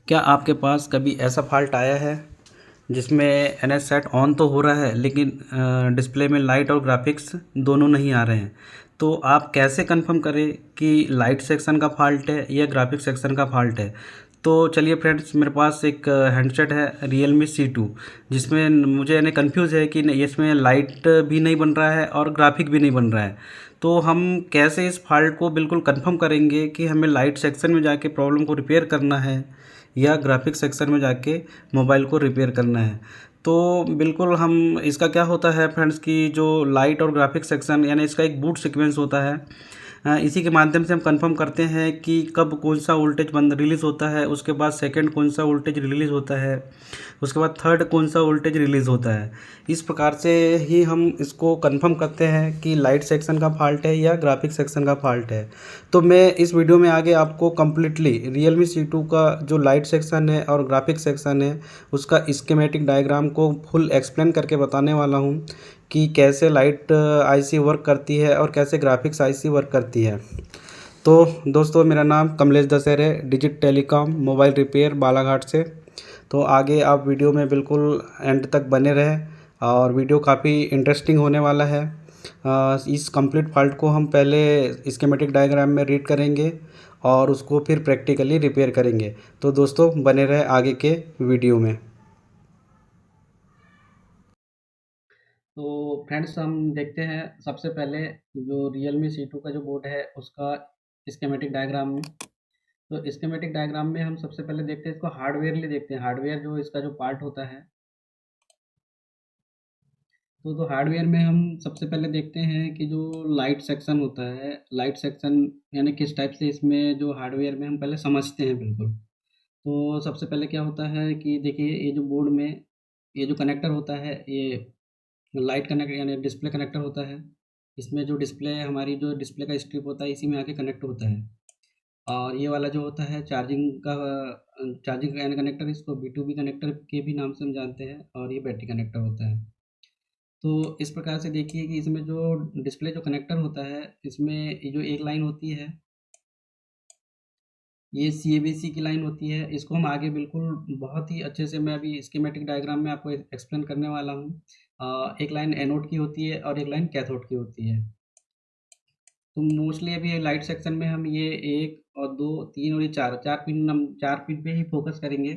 क्या आपके पास कभी ऐसा फ़ॉल्ट आया है जिसमें एनएस सेट ऑन तो हो रहा है लेकिन डिस्प्ले में लाइट और ग्राफिक्स दोनों नहीं आ रहे हैं? तो आप कैसे कंफर्म करें कि लाइट सेक्शन का फ़ॉल्ट है या ग्राफिक्स सेक्शन का फ़ॉल्ट है? तो चलिए फ्रेंड्स, मेरे पास एक हैंडसेट है Realme C2, जिसमें मुझे यानी कन्फ्यूज़ है कि नहीं, इसमें लाइट भी नहीं बन रहा है और ग्राफिक भी नहीं बन रहा है। तो हम कैसे इस फ़ॉल्ट को बिल्कुल कंफर्म करेंगे कि हमें लाइट सेक्शन में जाके प्रॉब्लम को रिपेयर करना है या ग्राफिक सेक्शन में जाके मोबाइल को रिपेयर करना है? तो बिल्कुल हम इसका क्या होता है फ्रेंड्स कि जो लाइट और ग्राफिक सेक्शन यानी इसका एक बूट सीक्वेंस होता है। इसी के माध्यम से हम कंफर्म करते हैं कि कब कौन सा वोल्टेज बंद रिलीज़ होता है, उसके बाद सेकंड कौन सा वोल्टेज रिलीज़ होता है, उसके बाद थर्ड कौन सा वोल्टेज रिलीज़ होता है। इस प्रकार से ही हम इसको कंफर्म करते हैं कि लाइट सेक्शन का फ़ॉल्ट है या ग्राफिक सेक्शन का फ़ॉल्ट है। तो मैं इस वीडियो में आगे आपको कंप्लीटली Realme C2 का जो लाइट सेक्शन है और ग्राफिक सेक्शन है, उसका स्कीमेटिक डायग्राम को फुल एक्सप्लेन करके बताने वाला हूँ कि कैसे लाइट आईसी वर्क करती है और कैसे ग्राफिक्स आईसी वर्क करती है। तो दोस्तों, मेरा नाम कमलेश दशहर है, digit telecom mobile repair Balaghat से। तो आगे आप वीडियो में बिल्कुल एंड तक बने रहें और वीडियो काफ़ी इंटरेस्टिंग होने वाला है। इस कंप्लीट फॉल्ट को हम पहले स्कीमेटिक डायग्राम में रीड करेंगे और उसको फिर प्रैक्टिकली रिपेयर करेंगे। तो दोस्तों, बने रहे आगे के वीडियो में। तो फ्रेंड्स, हम देखते हैं सबसे पहले जो Realme C2 का जो बोर्ड है उसका स्कीमेटिक डायग्राम। तो स्कीमेटिक डायग्राम में हम सबसे पहले देखते हैं, इसको हार्डवेयरली देखते हैं। हार्डवेयर जो इसका जो पार्ट होता है, तो हार्डवेयर में हम सबसे पहले देखते हैं कि जो लाइट सेक्शन होता है, लाइट सेक्शन यानी किस टाइप से इसमें जो हार्डवेयर में हम पहले समझते हैं बिल्कुल। तो सबसे पहले क्या होता है कि देखिए, ये जो बोर्ड में ये जो कनेक्टर होता है, ये लाइट कनेक्ट यानी डिस्प्ले कनेक्टर होता है। इसमें जो डिस्प्ले हमारी जो डिस्प्ले का स्ट्रिप होता है, इसी में आके कनेक्ट होता है। और ये वाला जो होता है चार्जिंग यानी कनेक्टर, इसको B2B कनेक्टर के भी नाम से हम जानते हैं, और ये बैटरी कनेक्टर होता है। तो इस प्रकार से देखिए कि इसमें जो डिस्प्ले जो कनेक्टर होता है, इसमें ये जो एक लाइन होती है, ये CABC की लाइन होती है। इसको हम आगे बिल्कुल बहुत ही अच्छे से, मैं अभी स्कीमेटिक डायग्राम में आपको एक्सप्लेन करने वाला हूँ। एक लाइन एनोड की होती है और एक लाइन कैथोड की होती है। तो मोस्टली अभी लाइट सेक्शन में हम ये 1 और 2, 3 और ये 4 पिन पे ही फोकस करेंगे।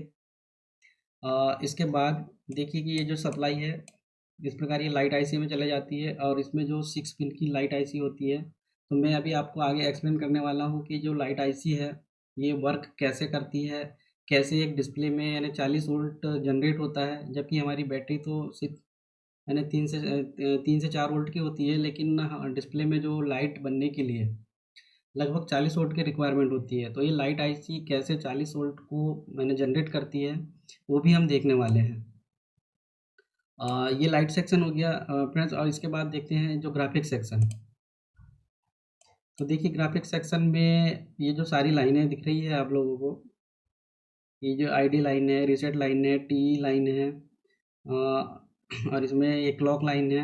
इसके बाद देखिए कि ये जो सप्लाई है, इस प्रकार ये लाइट आईसी में चले जाती है, और इसमें जो 6 पिन की लाइट आईसी होती है। तो मैं अभी आपको आगे एक्सप्लेन करने वाला हूँ कि जो लाइट आईसी है, ये वर्क कैसे करती है, कैसे एक डिस्प्ले में यानी 40 वोल्ट जनरेट होता है, जबकि हमारी बैटरी तो सिर्फ यानी 3 से 4 वोल्ट की होती है। लेकिन डिस्प्ले में जो लाइट बनने के लिए लगभग 40 वोल्ट की रिक्वायरमेंट होती है। तो ये लाइट आईसी कैसे 40 वोल्ट को मैंने जनरेट करती है, वो भी हम देखने वाले हैं। ये लाइट सेक्शन हो गया फ्रेंड्स, और इसके बाद देखते हैं जो ग्राफिक सेक्शन। तो देखिए, ग्राफिक सेक्शन में ये जो सारी लाइनें दिख रही है आप लोगों को, ये जो आईडी लाइन है, रीसेट लाइन है, टी लाइन है, और इसमें ये क्लॉक लाइन है।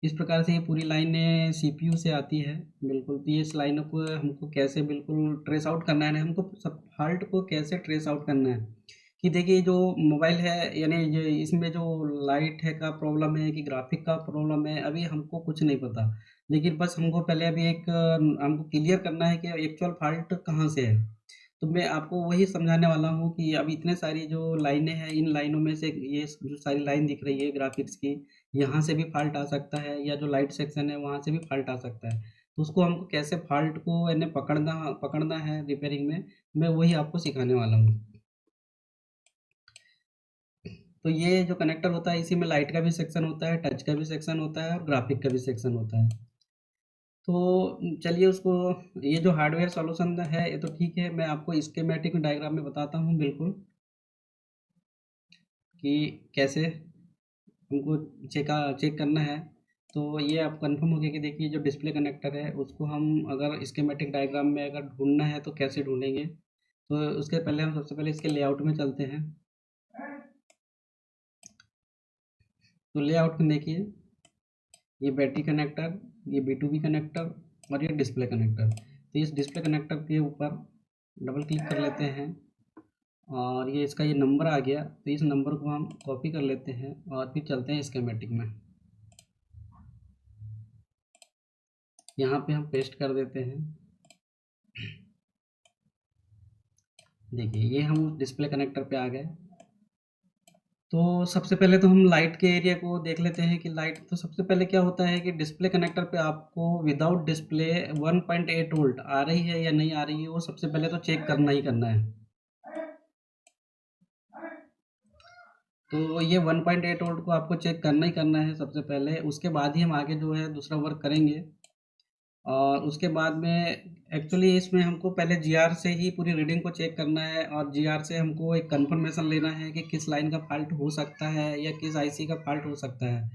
इस प्रकार से ये पूरी लाइनें सीपीयू से आती है बिल्कुल। तो ये इस लाइनों को हमको कैसे बिल्कुल ट्रेस आउट करना है ना, हमको सब फॉल्ट को कैसे ट्रेस आउट करना है कि देखिए, जो मोबाइल है यानी ये इसमें जो लाइट है का प्रॉब्लम है कि ग्राफिक का प्रॉब्लम है, अभी हमको कुछ नहीं पता। लेकिन बस हमको पहले अभी हमको क्लियर करना है कि एक्चुअल फॉल्ट कहाँ से है। तो मैं आपको वही समझाने वाला हूँ कि अब इतने सारी जो लाइनें हैं, इन लाइनों में से ये जो सारी लाइन दिख रही है ग्राफिक्स की, यहाँ से भी फॉल्ट आ सकता है, या जो लाइट सेक्शन है वहाँ से भी फॉल्ट आ सकता है। तो उसको हमको कैसे फॉल्ट को यानी पकड़ना पकड़ना है रिपेयरिंग में, मैं वही आपको सिखाने वाला हूँ। तो ये जो कनेक्टर होता है, इसी में लाइट का भी सेक्शन होता है, टच का भी सेक्शन होता है और ग्राफिक का भी सेक्शन होता है। तो चलिए उसको, ये जो हार्डवेयर सॉल्यूशन है ये तो ठीक है, मैं आपको स्कीमेटिक डायग्राम में बताता हूँ बिल्कुल कि कैसे हमको चेक करना है। तो ये आप कंफर्म हो गया कि देखिए, जो डिस्प्ले कनेक्टर है उसको हम अगर स्कीमेटिक डायग्राम में अगर ढूंढना है तो कैसे ढूंढेंगे। तो उसके पहले हम सबसे पहले इसके लेआउट में चलते हैं। तो लेआउट में देखिए, ये बैटरी कनेक्टर, ये B2B कनेक्टर और ये डिस्प्ले कनेक्टर। तो इस डिस्प्ले कनेक्टर के ऊपर डबल क्लिक कर लेते हैं। और ये इसका ये नंबर आ गया, तो इस नंबर को हम कॉपी कर लेते हैं और फिर चलते हैं स्कीमेटिक में। यहाँ पे हम पेस्ट कर देते हैं। देखिए ये हम डिस्प्ले कनेक्टर पे आ गए। तो सबसे पहले तो हम लाइट के एरिया को देख लेते हैं कि लाइट, तो सबसे पहले क्या होता है कि डिस्प्ले कनेक्टर पे आपको विदाउट डिस्प्ले 1.8 वोल्ट आ रही है या नहीं आ रही है, वो सबसे पहले तो चेक करना ही करना है। तो ये 1.8 वोल्ट को आपको चेक करना ही करना है सबसे पहले, उसके बाद ही हम आगे जो है दूसरा वर्क करेंगे। और उसके बाद में एक्चुअली इसमें हमको पहले जीआर से ही पूरी रीडिंग को चेक करना है, और जीआर से हमको एक कंफर्मेशन लेना है कि किस लाइन का फॉल्ट हो सकता है या किस आईसी का फॉल्ट हो सकता है।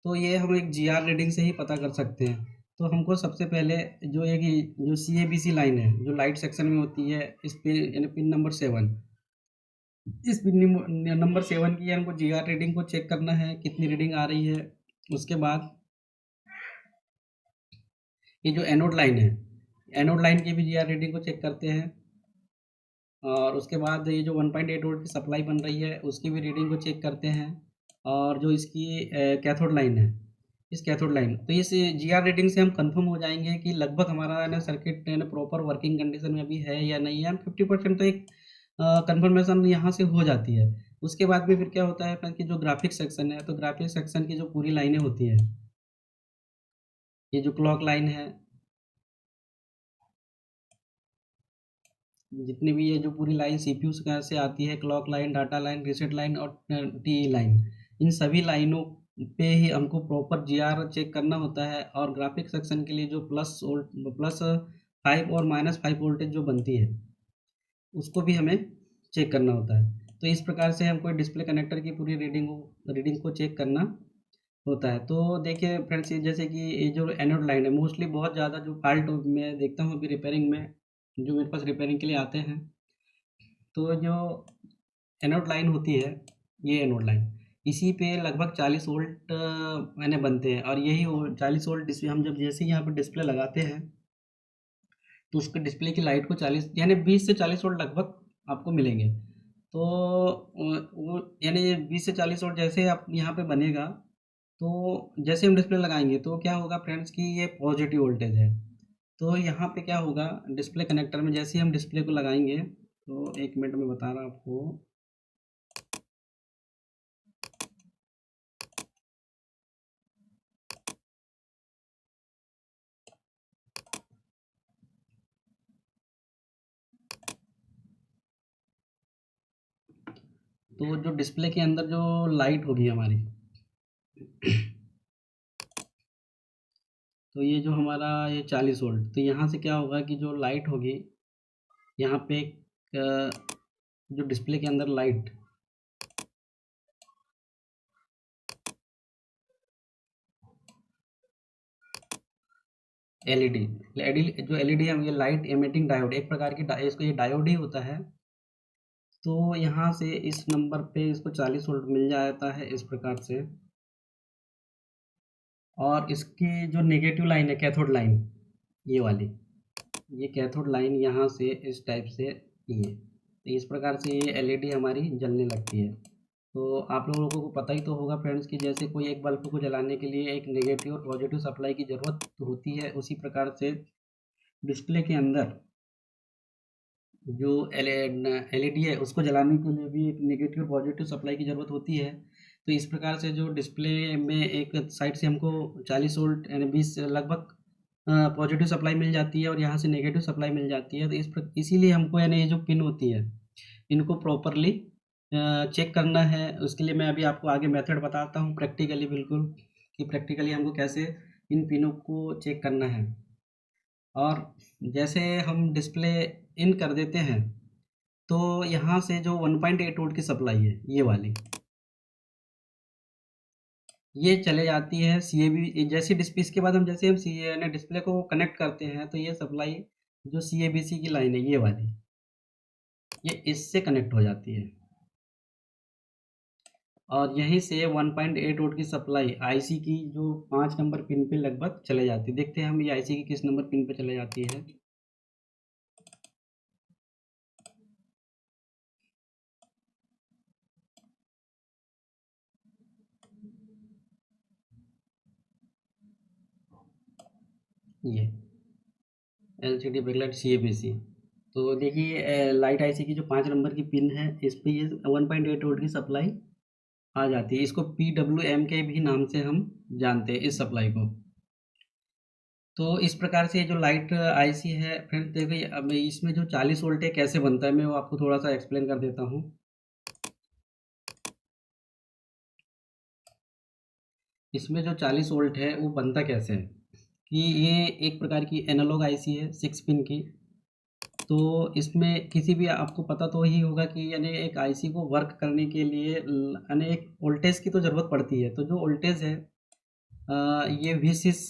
तो ये हम एक जीआर रीडिंग से ही पता कर सकते हैं। तो हमको सबसे पहले जो एक जो सीएबीसी लाइन है जो लाइट सेक्शन में होती है, इस पे यानी पिन नंबर 7, इस पिन नंबर 7 की हमको जीआर रीडिंग को चेक करना है कितनी रीडिंग आ रही है। उसके बाद ये जो एनोड लाइन है, एनोड लाइन की भी जीआर रीडिंग को चेक करते हैं। और उसके बाद ये जो 1.8 वोल्ट की सप्लाई बन रही है उसकी भी रीडिंग को चेक करते हैं। और जो इसकी कैथोड लाइन है, इस कैथोड लाइन, तो इस जीआर रीडिंग से हम कंफर्म हो जाएंगे कि लगभग हमारा है ना सर्किट है ना प्रॉपर वर्किंग कंडीशन में अभी है या नहीं है। 50% तो एक कंफर्मेशन यहाँ से हो जाती है। उसके बाद में फिर क्या होता है कि जो ग्राफिक सेक्शन है, तो ग्राफिक सेक्शन की जो पूरी लाइनें होती है, ये जो क्लॉक लाइन है, जितनी भी ये जो पूरी लाइन सीपीयू से आती है, clock line, data line, reset line और टी लाइन, इन सभी लाइनों पे ही हमको प्रॉपर जीआर चेक करना होता है। और ग्राफिक सेक्शन के लिए जो प्लस 5 और -5 वोल्टेज जो बनती है उसको भी हमें चेक करना होता है। तो इस प्रकार से हमको डिस्प्ले कनेक्टर की पूरी रीडिंग को चेक करना होता है। तो देखिए फ्रेंड्स, जैसे कि ये जो एनोड लाइन है, मोस्टली बहुत ज़्यादा जो फॉल्ट मैं देखता हूँ अभी रिपेयरिंग में, जो मेरे पास रिपेयरिंग के लिए आते हैं, तो जो एनोड लाइन होती है, ये एनोड लाइन, इसी पे लगभग 40 वोल्ट मैंने बनते हैं। और यही 40 वोल्ट डिस्प्ले हम जब जैसे ही यहाँ पर डिस्प्ले लगाते हैं, तो उसके डिस्प्ले की लाइट को 40 यानी 20 से 40 वोल्ट लगभग आपको मिलेंगे। तो वो यानी 20 से 40 वोल्ट जैसे आप यहाँ पे बनेगा, तो जैसे हम डिस्प्ले लगाएंगे तो क्या होगा फ्रेंड्स कि ये पॉजिटिव वोल्टेज है। तो यहाँ पे क्या होगा डिस्प्ले कनेक्टर में, जैसे ही हम डिस्प्ले को लगाएंगे, तो 1 मिनट में बता रहा हूँ आपको। तो जो डिस्प्ले के अंदर जो लाइट होगी हमारी, तो ये जो हमारा ये 40 वोल्ट, तो यहाँ से क्या होगा कि जो लाइट होगी यहाँ पे जो डिस्प्ले के अंदर लाइट, एलईडी, जो एलईडी है, ये लाइट एमिटिंग डायोड, एक प्रकार की इसको ये डायोड ही होता है। तो यहाँ से इस नंबर पे इसको 40 वोल्ट मिल जाता है इस प्रकार से। और इसकी जो नेगेटिव लाइन है, कैथोड लाइन, ये वाली, ये कैथोड लाइन यहाँ से इस टाइप से, ये तो इस प्रकार से ये एलईडी हमारी जलने लगती है। तो आप लोगों को पता ही तो होगा फ्रेंड्स कि जैसे कोई एक बल्ब को जलाने के लिए एक नेगेटिव और पॉजिटिव सप्लाई की ज़रूरत होती है, उसी प्रकार से डिस्प्ले के अंदर जो एलईडी है उसको जलाने के लिए भी एक नेगेटिव और पॉजिटिव सप्लाई की ज़रूरत होती है। तो इस प्रकार से जो डिस्प्ले में एक साइड से हमको 40 वोल्ट यानी 20 लगभग पॉजिटिव सप्लाई मिल जाती है और यहाँ से नेगेटिव सप्लाई मिल जाती है। तो इसीलिए हमको यानी ये जो पिन होती है इनको प्रॉपरली चेक करना है। उसके लिए मैं अभी आपको आगे मेथड बताता हूँ प्रैक्टिकली, बिल्कुल कि प्रैक्टिकली हमको कैसे इन पिनों को चेक करना है। और जैसे हम डिस्प्ले इन कर देते हैं, तो यहाँ से जो 1.8 वोल्ट की सप्लाई है, ये वाली, ये चले जाती है सीएबी, जैसे डिस्प्ले, इसके बाद हम जैसे हम सी यानी डिस्प्ले को कनेक्ट करते हैं, तो ये सप्लाई जो सीएबीसी की लाइन है, ये वाली, ये इससे कनेक्ट हो जाती है। और यहीं से 1.8 वोल्ट की सप्लाई आईसी की जो 5 नंबर पिन पे लगभग चले जाती है। देखते हैं हम ये आईसी की किस नंबर पिन पे चले जाती है। ये LCD बैकलाइट CABC। तो देखिए लाइट आईसी की जो 5 नंबर की पिन है, इस पे ये 1.8 वोल्ट की सप्लाई आ जाती है। इसको PWM के भी नाम से हम जानते हैं इस सप्लाई को। तो इस प्रकार से ये जो लाइट आईसी है फ्रेंड्स, देखिए अब इसमें जो 40 वोल्ट है कैसे बनता है, मैं वो आपको थोड़ा सा एक्सप्लेन कर देता हूँ। इसमें जो 40 वोल्ट है वो बनता कैसे है कि ये एक प्रकार की एनालॉग आईसी है 6 पिन की। तो इसमें किसी भी आपको पता तो ही होगा कि यानी एक आईसी को वर्क करने के लिए यानी एक वोल्टेज की तो ज़रूरत पड़ती है। तो जो वोल्टेज है ये V6,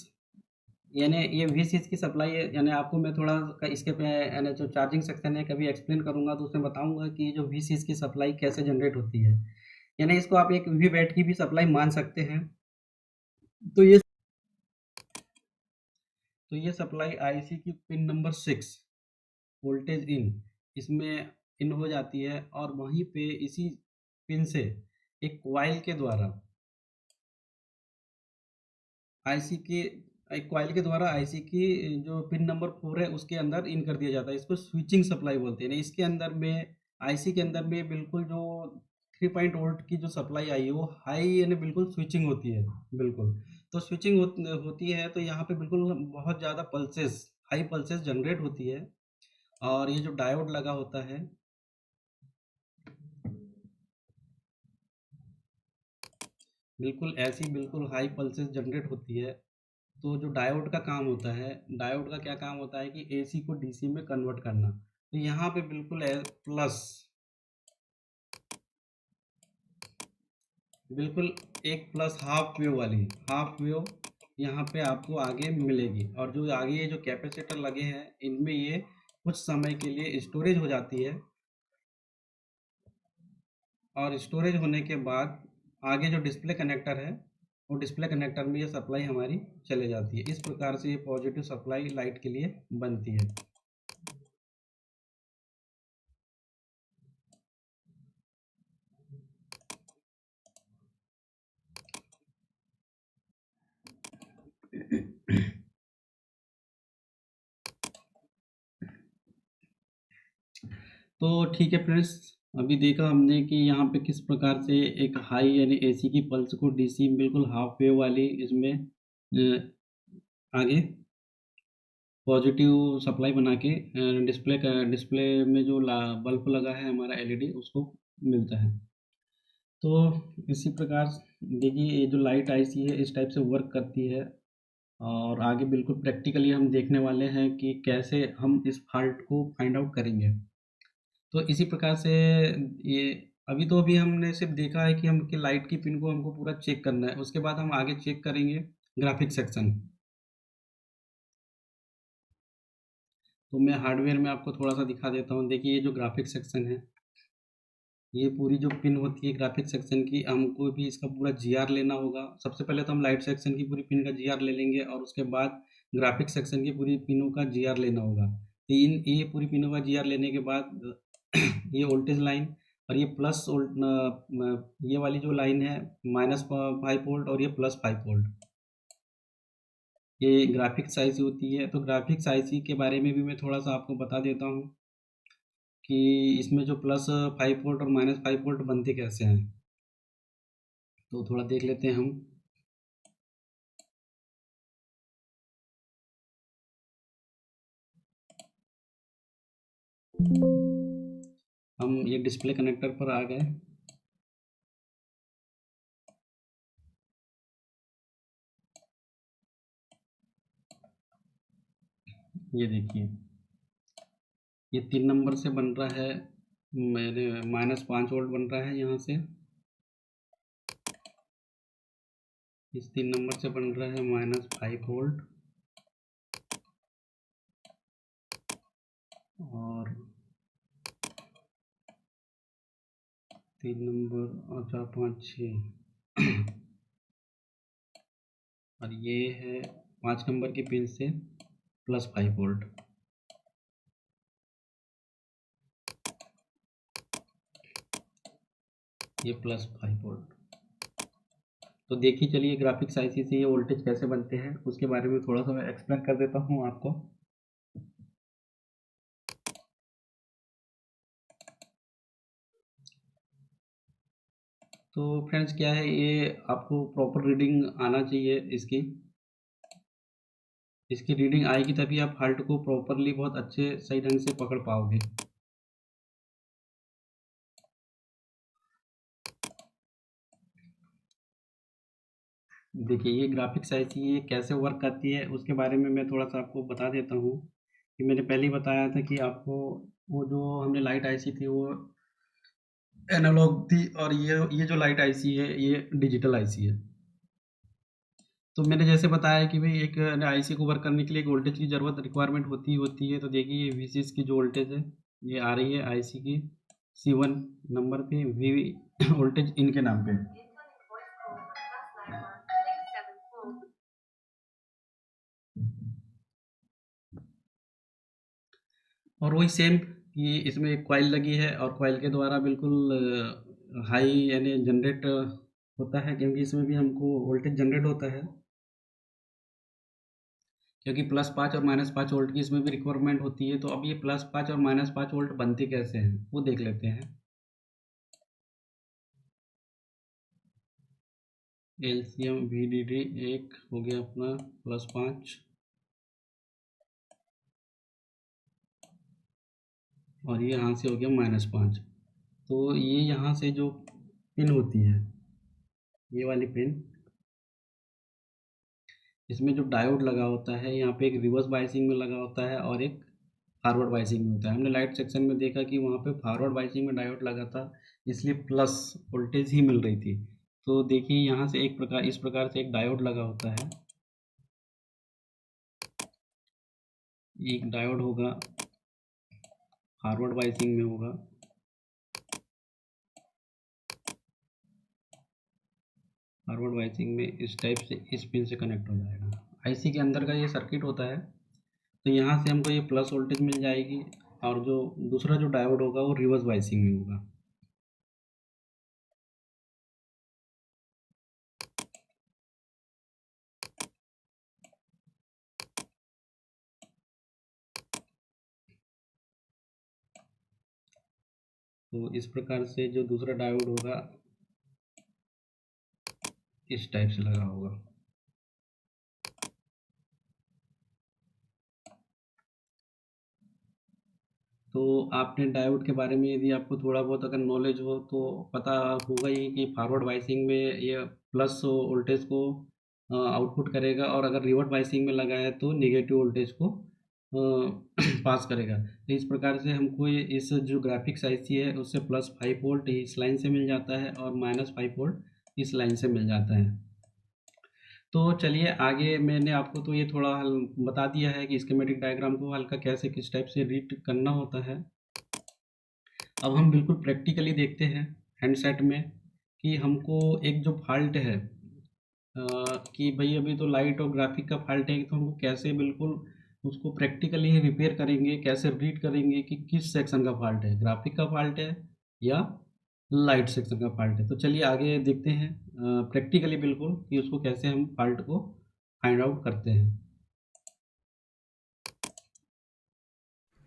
यानी ये V6 की सप्लाई है। यानी आपको मैं थोड़ा इसके पे यानी जो चार्जिंग सेक्शन है कभी एक्सप्लेन करूँगा तो उसमें बताऊँगा कि जो V6 की सप्लाई कैसे जनरेट होती है। यानी इसको आप एक वी बैट की भी सप्लाई मान सकते हैं। तो ये सप्लाई आईसी की पिन नंबर 6 वोल्टेज इन, इसमें इन हो जाती है और वहीं पे इसी पिन से एक कॉइल के द्वारा आईसी के एक कॉइल के द्वारा आईसी की जो पिन नंबर 4 है उसके अंदर इन कर दिया जाता है। इसको स्विचिंग सप्लाई बोलते हैं। इसके अंदर में आईसी के अंदर में बिल्कुल जो 3 वोल्ट की जो सप्लाई आई है वो हाई यानी बिल्कुल स्विचिंग होती है बिल्कुल। तो स्विचिंग होती है तो यहाँ पे बिल्कुल बहुत ज़्यादा पल्सेस, हाई पल्सेस जनरेट होती है। और ये जो डायोड लगा होता है, बिल्कुल ऐसी बिल्कुल हाई पल्सेस जनरेट होती है। तो जो डायोड का काम होता है, डायोड का क्या काम होता है कि एसी को डीसी में कन्वर्ट करना। तो यहाँ पे बिल्कुल है प्लस, बिल्कुल एक प्लस हाफ वेव वाली, हाफ वेव यहाँ पे आपको आगे मिलेगी। और जो आगे ये जो कैपेसिटर लगे हैं इनमें ये कुछ समय के लिए स्टोरेज हो जाती है। और स्टोरेज होने के बाद आगे जो डिस्प्ले कनेक्टर है वो डिस्प्ले कनेक्टर में ये सप्लाई हमारी चले जाती है। इस प्रकार से ये पॉजिटिव सप्लाई लाइट के लिए बनती है। तो ठीक है फ्रेंड्स, अभी देखा हमने कि यहाँ पे किस प्रकार से एक हाई यानी एसी की पल्स को डीसी बिल्कुल हाफ वेव वाली इसमें आगे पॉजिटिव सप्लाई बना के डिस्प्ले में जो बल्ब लगा है हमारा एलईडी उसको मिलता है। तो इसी प्रकार देखिए ये जो लाइट आईसी है इस टाइप से वर्क करती है। और आगे बिल्कुल प्रैक्टिकली हम देखने वाले हैं कि कैसे हम इस फॉल्ट को फाइंड आउट करेंगे। तो इसी प्रकार से ये अभी हमने सिर्फ देखा है कि हम कि लाइट की पिन को हमको पूरा चेक करना है। उसके बाद हम आगे चेक करेंगे ग्राफिक सेक्शन। तो मैं हार्डवेयर में आपको थोड़ा सा दिखा देता हूँ। देखिए ये जो ग्राफिक सेक्शन है, ये पूरी जो पिन होती है ग्राफिक सेक्शन की, हमको भी इसका पूरा जीआर लेना होगा। सबसे पहले तो हम लाइट सेक्शन की पूरी पिन का जीआर ले लेंगे और उसके बाद ग्राफिक सेक्शन की पूरी पिनों का जीआर लेना होगा। तीन ये पूरी पिनों का जीआर लेने के बाद ये वोल्टेज लाइन और ये प्लस ये वाली जो लाइन है -5 वोल्ट और ये +5 वोल्ट, ये ग्राफिक्स आईसी होती है। तो ग्राफिक्स आईसी के बारे में भी मैं थोड़ा सा आपको बता देता हूँ कि इसमें जो +5 वोल्ट और -5 वोल्ट बनते कैसे हैं। तो थोड़ा देख लेते हैं हम। ये डिस्प्ले कनेक्टर पर आ गए। ये देखिए ये 3 नंबर से बन रहा है, मेरे -5 वोल्ट बन रहा है यहाँ से। इस 3 नंबर से बन रहा है -5 वोल्ट। और 3 नंबर और 4 5 6 और ये है 5 नंबर की पिन से +5 वोल्ट। ये +5 वोल्ट। तो देखिए चलिए ग्राफिक्स आईसी से ये वोल्टेज कैसे बनते हैं उसके बारे में थोड़ा सा मैं एक्सप्लेन कर देता हूँ आपको। तो फ्रेंड्स क्या है, ये आपको प्रॉपर रीडिंग आना चाहिए इसकी रीडिंग आएगी तभी आप फॉल्ट को प्रॉपरली बहुत अच्छे सही ढंग से पकड़ पाओगे। देखिए ये ग्राफिक्स आईसी ये कैसे वर्क करती है उसके बारे में मैं थोड़ा सा आपको बता देता हूँ। कि मैंने पहले ही बताया था कि आपको वो जो हमने लाइट आईसी थी वो एनालॉग थी, और ये जो लाइट आईसी है ये डिजिटल आईसी है। तो मैंने जैसे बताया कि भाई एक आईसी को वर्क करने के लिए एक वोल्टेज की ज़रूरत रिक्वायरमेंट होती है। तो देखिए ये वीसीएस की जो वोल्टेज है ये आ रही है आईसी की C1 नंबर पे, वी वोल्टेज इनके नाम पे। और वही सेम कि इसमें एक कॉइल लगी है और कॉइल के द्वारा बिल्कुल हाई यानी जनरेट होता है, क्योंकि इसमें भी हमको वोल्टेज जनरेट होता है, क्योंकि +5 और -5 वोल्ट की इसमें भी रिक्वायरमेंट होती है। तो अब ये +5 और -5 वोल्ट बनते कैसे हैं वो देख लेते हैं। एलसीएम VDD एक हो गया अपना +5 और ये यहाँ से हो गया -5। तो ये यहाँ से जो पिन होती है ये वाली पिन, इसमें जो डायोड लगा होता है यहाँ पे एक रिवर्स बाइसिंग में लगा होता है और एक फॉरवर्ड बाइसिंग में होता है। हमने लाइट सेक्शन में देखा कि वहाँ पे फॉरवर्ड बाइसिंग में डायोड लगा था, इसलिए प्लस वोल्टेज ही मिल रही थी। तो देखिए यहाँ से इस प्रकार से एक डायोड लगा होता है। एक डायोड होगा फॉरवर्ड बाइसिंग में होगा, फॉरवर्ड बाइसिंग में इस टाइप से इस पिन से कनेक्ट हो जाएगा। आईसी के अंदर का ये सर्किट होता है। तो यहाँ से हमको ये प्लस वोल्टेज मिल जाएगी और जो दूसरा जो डायोड होगा वो रिवर्स बाइसिंग में होगा। तो इस प्रकार से जो दूसरा डायोड होगा इस टाइप से लगा होगा। तो आपने डायोड के बारे में यदि आपको थोड़ा बहुत अगर नॉलेज हो तो पता होगा ही कि फॉरवर्ड बाइसिंग में ये प्लस वोल्टेज को आउटपुट करेगा, और अगर रिवर्स बाइसिंग में लगा है तो नेगेटिव वोल्टेज को पास करेगा। तो इस प्रकार से हमको ये इस जो ग्राफिक्स आईसी है उससे +5 वोल्ट इस लाइन से मिल जाता है और -5 वोल्ट इस लाइन से मिल जाता है। तो चलिए आगे मैंने आपको तो ये थोड़ा हल बता दिया है कि स्कीमेटिक डायग्राम को हल्का कैसे किस टाइप से रीड करना होता है। अब हम बिल्कुल प्रैक्टिकली देखते हैं हैंडसेट में कि हमको एक जो फॉल्ट है कि भाई अभी तो लाइट और ग्राफिक का फॉल्ट है, तो हमको कैसे बिल्कुल उसको प्रैक्टिकली ही रिपेयर करेंगे, कैसे रीड करेंगे कि किस सेक्शन का फॉल्ट है, ग्राफिक का फॉल्ट है या लाइट सेक्शन का फॉल्ट है। तो चलिए आगे देखते हैं प्रैक्टिकली बिल्कुल कि उसको कैसे हम फॉल्ट को फाइंड आउट करते हैं।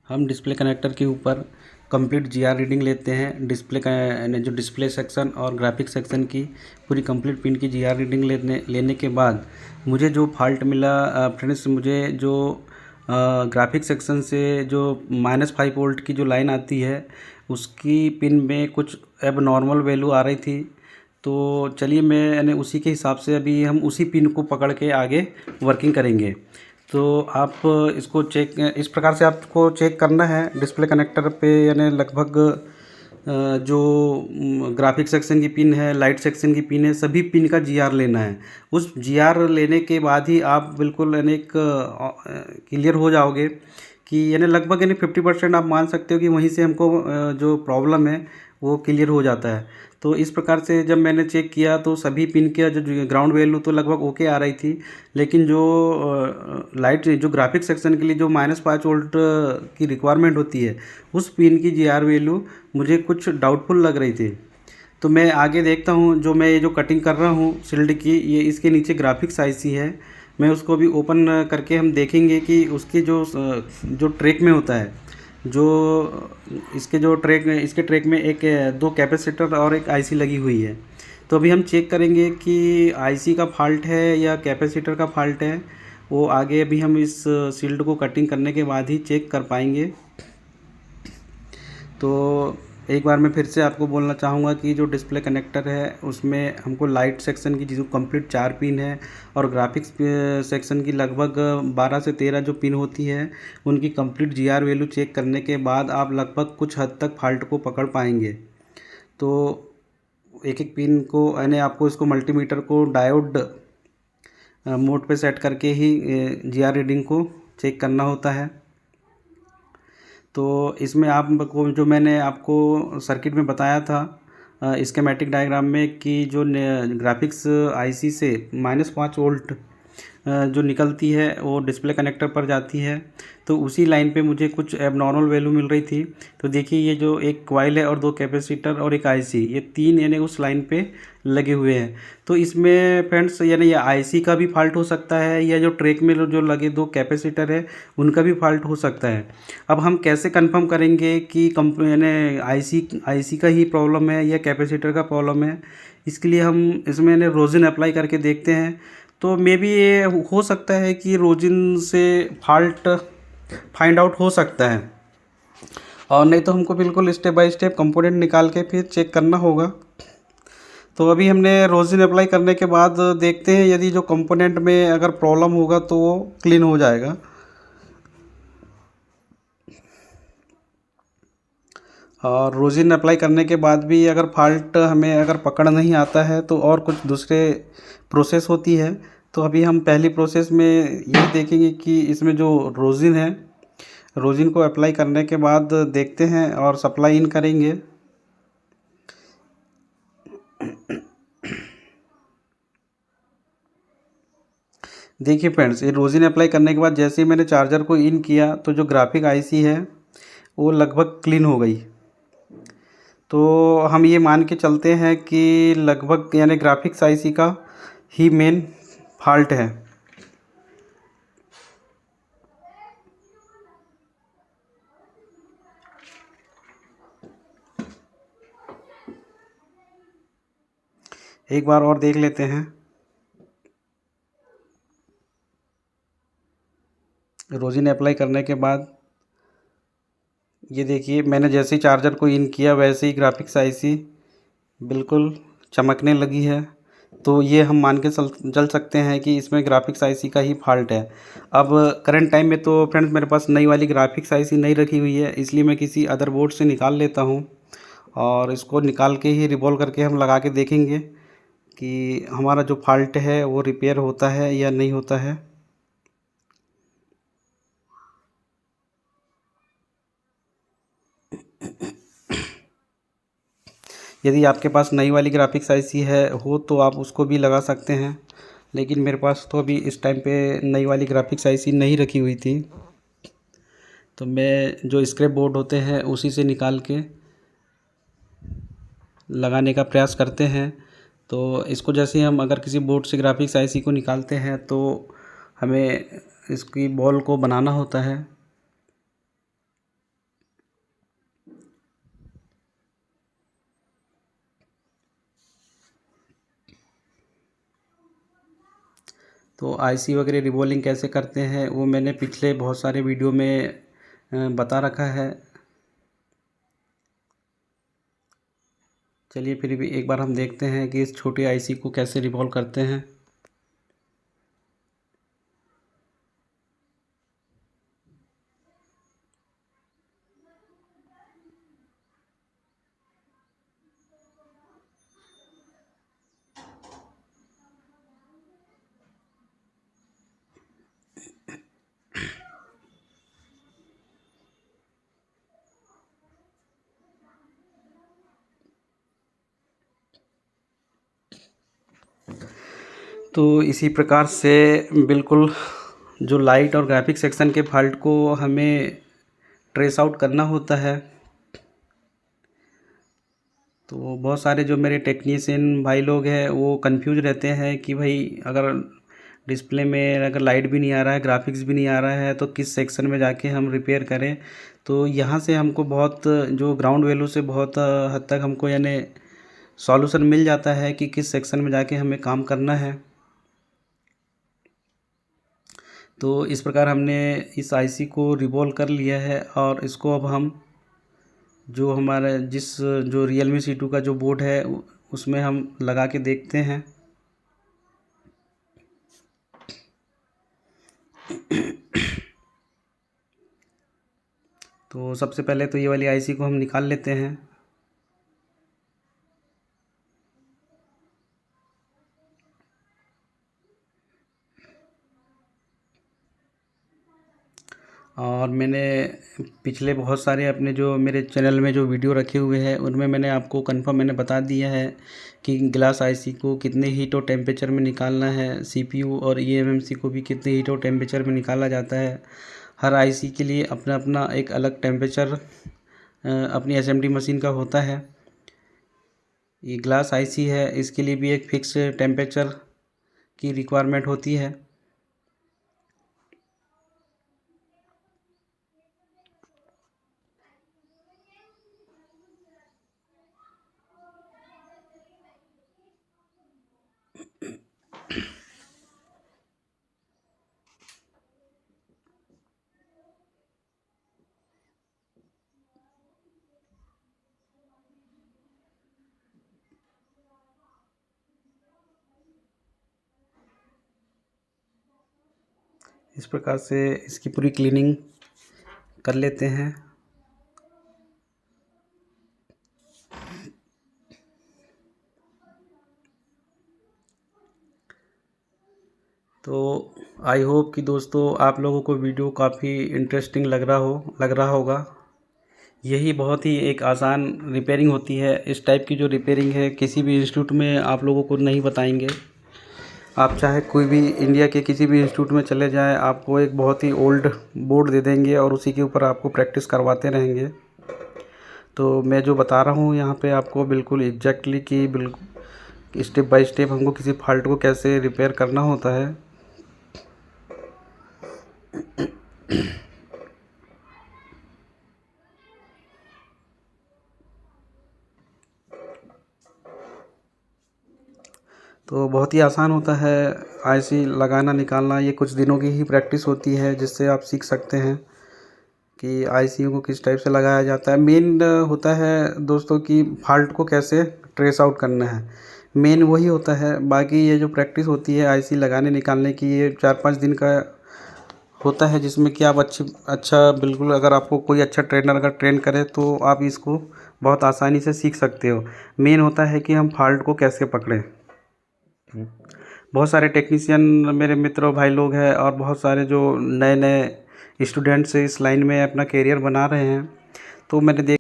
हम डिस्प्ले कनेक्टर के ऊपर कंप्लीट जीआर रीडिंग लेते हैं। डिस्प्ले का जो डिस्प्ले सेक्शन और ग्राफिक सेक्शन की पूरी कंप्लीट पिन की जीआर रीडिंग लेने के बाद मुझे जो फॉल्ट मिला फ्रेंड्स, मुझे जो ग्राफिक सेक्शन से जो -5 वोल्ट की जो लाइन आती है उसकी पिन में कुछ अब नॉर्मल वैल्यू आ रही थी। तो चलिए मैंने उसी के हिसाब से अभी हम उसी पिन को पकड़ के आगे वर्किंग करेंगे। तो आप इसको चेक इस प्रकार से आपको चेक करना है डिस्प्ले कनेक्टर पे, यानी लगभग जो ग्राफिक सेक्शन की पिन है, लाइट सेक्शन की पिन है, सभी पिन का जीआर लेना है। उस जीआर लेने के बाद ही आप बिल्कुल यानी एक क्लियर हो जाओगे कि यानी लगभग यानी 50% आप मान सकते हो कि वहीं से हमको जो प्रॉब्लम है वो क्लियर हो जाता है। तो इस प्रकार से जब मैंने चेक किया तो सभी पिन के जो ग्राउंड वैल्यू तो लगभग ओके आ रही थी, लेकिन जो लाइट जो ग्राफिक सेक्शन के लिए जो -5 वोल्ट की रिक्वायरमेंट होती है उस पिन की जीआर वैल्यू मुझे कुछ डाउटफुल लग रही थी। तो मैं आगे देखता हूँ, जो मैं ये जो कटिंग कर रहा हूँ शील्ड की, ये इसके नीचे ग्राफिक्स आईसी है। मैं उसको भी ओपन करके हम देखेंगे कि उसकी जो ट्रैक में होता है, जो इसके ट्रैक में एक दो कैपेसिटर और एक आईसी लगी हुई है। तो अभी हम चेक करेंगे कि आईसी का फॉल्ट है या कैपेसिटर का फॉल्ट है। वो आगे अभी हम इस शील्ड को कटिंग करने के बाद ही चेक कर पाएंगे। तो एक बार मैं फिर से आपको बोलना चाहूँगा कि जो डिस्प्ले कनेक्टर है उसमें हमको लाइट सेक्शन की जो कंप्लीट 4 पिन है, और ग्राफिक्स सेक्शन की लगभग 12 से 13 जो पिन होती है, उनकी कंप्लीट जीआर वैल्यू चेक करने के बाद आप लगभग कुछ हद तक फॉल्ट को पकड़ पाएंगे। तो एक एक पिन को यानी आपको इसको मल्टीमीटर को डायोड मोड पे सेट करके ही जीआर रीडिंग को चेक करना होता है। तो इसमें आपको जो मैंने आपको सर्किट में बताया था स्कीमेटिक डायग्राम में, कि जो ग्राफिक्स आईसी से -5 वोल्ट जो निकलती है वो डिस्प्ले कनेक्टर पर जाती है। तो उसी लाइन पे मुझे कुछ एबनॉर्मल वैल्यू मिल रही थी। तो देखिए ये जो एक कॉइल है और दो कैपेसिटर और एक आईसी, ये तीन यानी उस लाइन पे लगे हुए हैं। तो इसमें फ्रेंड्स यानी ये आईसी का भी फॉल्ट हो सकता है, या जो ट्रैक में जो लगे दो कैपेसिटर है उनका भी फॉल्ट हो सकता है। अब हम कैसे कंफर्म करेंगे कि यानी आईसी का ही प्रॉब्लम है या कैपेसिटर का प्रॉब्लम है? इसके लिए हम इसमें यानी रोजिन अप्लाई करके देखते हैं। तो मे बी ये हो सकता है कि रोजिन से फॉल्ट फाइंड आउट हो सकता है, और नहीं तो हमको बिल्कुल स्टेप बाय स्टेप कंपोनेंट निकाल के फिर चेक करना होगा। तो अभी हमने रोजिन अप्लाई करने के बाद देखते हैं, यदि जो कंपोनेंट में अगर प्रॉब्लम होगा तो वो क्लीन हो जाएगा। और रोजिन अप्लाई करने के बाद भी अगर फॉल्ट हमें अगर पकड़ नहीं आता है तो और कुछ दूसरे प्रोसेस होती है। तो अभी हम पहली प्रोसेस में ये देखेंगे कि इसमें जो रोजिन है, रोजिन को अप्लाई करने के बाद देखते हैं और सप्लाई इन करेंगे। देखिए फ्रेंड्स, ये रोजिन अप्लाई करने के बाद जैसे ही मैंने चार्जर को इन किया तो जो ग्राफिक आईसी है वो लगभग क्लीन हो गई। तो हम ये मान के चलते हैं कि लगभग यानी ग्राफिक्स आईसी का ही मेन फॉल्ट है। एक बार और देख लेते हैं। रोजिन अप्लाई करने के बाद ये देखिए, मैंने जैसे ही चार्जर को इन किया वैसे ही ग्राफिक्स आईसी बिल्कुल चमकने लगी है। तो ये हम मान के चल सकते हैं कि इसमें ग्राफिक्स आईसी का ही फॉल्ट है। अब करंट टाइम में तो फ्रेंड्स मेरे पास नई वाली ग्राफिक्स आईसी नहीं रखी हुई है, इसलिए मैं किसी अदर बोर्ड से निकाल लेता हूँ, और इसको निकाल के ही रिवॉल्व करके हम लगा के देखेंगे कि हमारा जो फॉल्ट है वो रिपेयर होता है या नहीं होता है। यदि आपके पास नई वाली ग्राफिक्स आईसी है हो तो आप उसको भी लगा सकते हैं, लेकिन मेरे पास तो अभी इस टाइम पे नई वाली ग्राफिक्स आईसी नहीं रखी हुई थी। तो मैं जो स्क्रैप बोर्ड होते हैं उसी से निकाल के लगाने का प्रयास करते हैं। तो इसको जैसे हम अगर किसी बोर्ड से ग्राफिक्स आईसी को निकालते हैं तो हमें इसकी बॉल को बनाना होता है। तो आईसी वगैरह रिबॉलिंग कैसे करते हैं वो मैंने पिछले बहुत सारे वीडियो में बता रखा है। चलिए फिर भी एक बार हम देखते हैं कि इस छोटी आईसी को कैसे रिवॉल्व करते हैं। तो इसी प्रकार से बिल्कुल जो लाइट और ग्राफिक सेक्शन के फॉल्ट को हमें ट्रेस आउट करना होता है। तो बहुत सारे जो मेरे टेक्नीशियन भाई लोग हैं वो कंफ्यूज रहते हैं कि भाई अगर डिस्प्ले में अगर लाइट भी नहीं आ रहा है, ग्राफिक्स भी नहीं आ रहा है, तो किस सेक्शन में जाके हम रिपेयर करें। तो यहाँ से हमको बहुत जो ग्राउंड वैल्यू से बहुत हद तक हमको यानी सॉल्यूशन मिल जाता है कि किस सेक्शन में जाके हमें काम करना है। तो इस प्रकार हमने इस आईसी को रिवॉल्व कर लिया है और इसको अब हम जो हमारा जो Realme C2 का जो बोर्ड है उसमें हम लगा के देखते हैं। तो सबसे पहले तो ये वाली आईसी को हम निकाल लेते हैं। और मैंने पिछले बहुत सारे अपने जो मेरे चैनल में जो वीडियो रखे हुए हैं उनमें मैंने आपको कंफर्म मैंने बता दिया है कि ग्लास आईसी को कितने हीट और टेम्परेचर में निकालना है, सीपीयू और ईएमएमसी को भी कितने हीट और टेम्परेचर में निकाला जाता है। हर आईसी के लिए अपना अपना एक अलग टेम्परेचर अपनी एसएमडी मशीन का होता है। ये ग्लास आईसी है, इसके लिए भी एक फिक्स टेम्परेचर की रिक्वायरमेंट होती है। इस प्रकार से इसकी पूरी क्लीनिंग कर लेते हैं। तो आई होप कि दोस्तों आप लोगों को वीडियो काफ़ी इंटरेस्टिंग लग रहा होगा। यही बहुत ही एक आसान रिपेयरिंग होती है। इस टाइप की जो रिपेयरिंग है किसी भी इंस्टीट्यूट में आप लोगों को नहीं बताएंगे। आप चाहे कोई भी इंडिया के किसी भी इंस्टीट्यूट में चले जाएं, आपको एक बहुत ही ओल्ड बोर्ड दे देंगे और उसी के ऊपर आपको प्रैक्टिस करवाते रहेंगे। तो मैं जो बता रहा हूँ यहाँ पे आपको बिल्कुल एग्जैक्टली कि बिल्कुल स्टेप बाय स्टेप हमको किसी फॉल्ट को कैसे रिपेयर करना होता है। तो बहुत ही आसान होता है आईसी लगाना निकालना। ये कुछ दिनों की ही प्रैक्टिस होती है जिससे आप सीख सकते हैं कि आईसी को किस टाइप से लगाया जाता है। मेन होता है दोस्तों कि फॉल्ट को कैसे ट्रेस आउट करना है, मेन वही होता है। बाकी ये जो प्रैक्टिस होती है आईसी लगाने निकालने की, ये 4-5 दिन का होता है जिसमें कि आप अच्छा बिल्कुल अगर आपको कोई अच्छा ट्रेनर अगर ट्रेन करे तो आप इसको बहुत आसानी से सीख सकते हो। मेन होता है कि हम फॉल्ट को कैसे पकड़ें। बहुत सारे टेक्नीशियन मेरे मित्र और भाई लोग हैं और बहुत सारे जो नए नए स्टूडेंट्स इस लाइन में अपना करियर बना रहे हैं। तो मैंने देख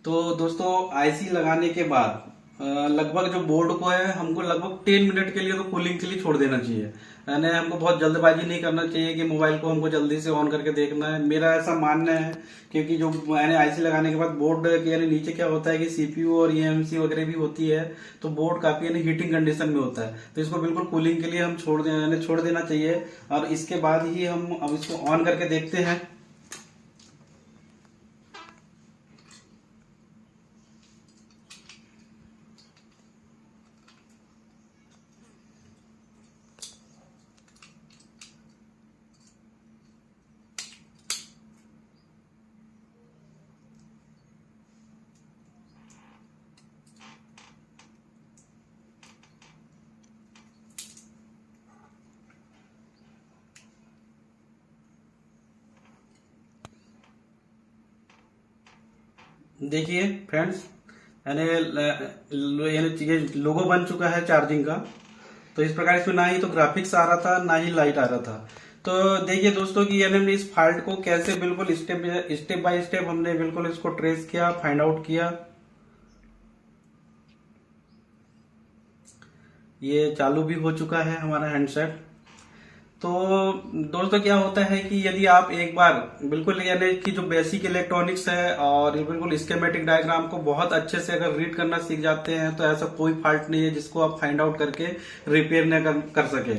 तो दोस्तों आईसी लगाने के बाद लगभग जो बोर्ड को है हमको लगभग 10 मिनट के लिए तो कूलिंग के लिए छोड़ देना चाहिए। यानी हमको बहुत जल्दबाजी नहीं करना चाहिए कि मोबाइल को हमको जल्दी से ऑन करके देखना है, मेरा ऐसा मानना है। क्योंकि जो यानी आईसी लगाने के बाद बोर्ड के यानी नीचे क्या होता है कि सीपीयू और ईएमसी वगैरह भी होती है, तो बोर्ड काफी यानी हीटिंग कंडीशन में होता है। तो इसको बिल्कुल कूलिंग के लिए हम छोड़ देना चाहिए और इसके बाद ही हम अब इसको ऑन करके देखते हैं। देखिए फ्रेंड्स, यानी ये लोगो बन चुका है चार्जिंग का। तो इस प्रकार इसमें ना ही तो ग्राफिक्स आ रहा था ना ही लाइट आ रहा था। तो देखिए दोस्तों कि यानी हमने इस फॉल्ट को कैसे बिल्कुल स्टेप बाय स्टेप हमने बिल्कुल इसको ट्रेस किया, फाइंड आउट किया। ये चालू भी हो चुका है हमारा हैंडसेट। तो दोस्तों क्या होता है कि यदि आप एक बार बिल्कुल यानी कि जो बेसिक इलेक्ट्रॉनिक्स है और ये बिल्कुल स्कीमेटिक डायग्राम को बहुत अच्छे से अगर रीड करना सीख जाते हैं तो ऐसा कोई फॉल्ट नहीं है जिसको आप फाइंड आउट करके रिपेयर न कर सके।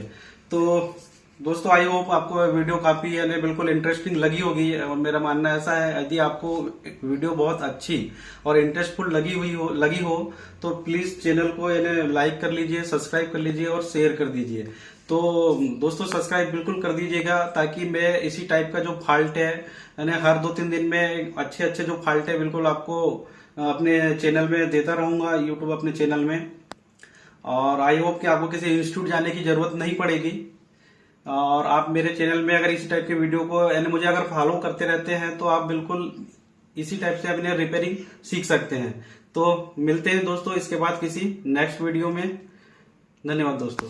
तो दोस्तों आई होप आपको वीडियो काफी यानी बिल्कुल इंटरेस्टिंग लगी होगी और मेरा मानना ऐसा है यदि आपको वीडियो बहुत अच्छी और इंटरेस्टफुल लगी हो तो प्लीज चैनल को यानी लाइक कर लीजिए, सब्सक्राइब कर लीजिए और शेयर कर दीजिए। तो दोस्तों सब्सक्राइब बिल्कुल कर दीजिएगा ताकि मैं इसी टाइप का जो फॉल्ट है यानी हर 2-3 दिन में अच्छे अच्छे जो फॉल्ट है बिल्कुल आपको अपने चैनल में देता रहूंगा, यूट्यूब अपने चैनल में। और आई होप कि आपको किसी इंस्टीट्यूट जाने की जरूरत नहीं पड़ेगी और आप मेरे चैनल में अगर इसी टाइप के वीडियो को यानी मुझे अगर फॉलो करते रहते हैं तो आप बिल्कुल इसी टाइप से अपने रिपेयरिंग सीख सकते हैं। तो मिलते हैं दोस्तों इसके बाद किसी नेक्स्ट वीडियो में। धन्यवाद दोस्तों।